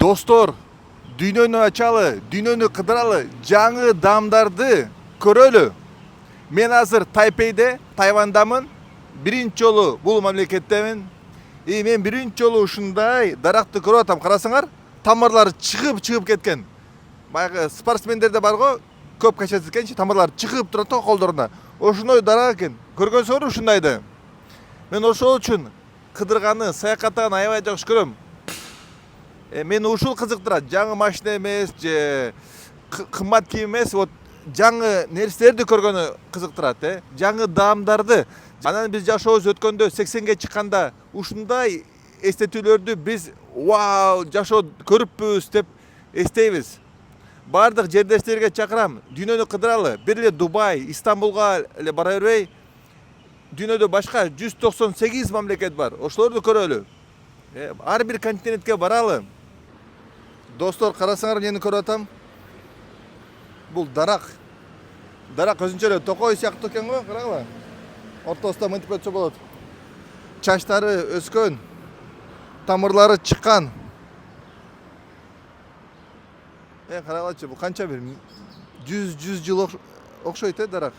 Dostor, dünyanı açalı, dünyanı kıdıralı, жаңы damdardı көрөлü. Men azыр Тайпейде, Тайвандамын, биринчи жолу бул мамлекеттемин. Мен биринчи жолу ушундай даракты көрүп атам. Карасаңар, тамырлары чыгып кеткен. Баягы спортсмендерде бар го, көп качат экенчи, тамырлары чыгып турат го колдоруна. Ошондой дарак экен. Көргөнсүңөр ушундайды. Мен ошол үчүн кыдырганы, саякаттаганы аябай жакшы көрөм. Мени ушул кызыктырат. Жаңы машина эмес, же кымбат кийим эмес, вот жаңы нерселерди көргөнү кызыктырат, жаңы даамдарды. Анан биз жашообуз өткөндө 80ге чыкканда ушундай эстетүүлөрдү биз вау, жашоо көрүппүз деп эстейбиз. Бардык жердештерге чакырам, дүйнөнү кыдыралы. Бир эле Дубай, Истанбулга эле бара бербей, дүйнөдө башка 198 мамлекет бар. Ошолорду көрөлү. Ар бир континентке баралы. Достор, карасаңар, эмнени көрүп атам? Бул дарак. Дарак өзүнчө эле токой сыяктуу экен го, карагыла. Ортосунда мынтип өтсө болот. Чачтары өскөн, тамырлары чыккан. Карагылачы, бул канча бир 100 жыл окшойт дарак.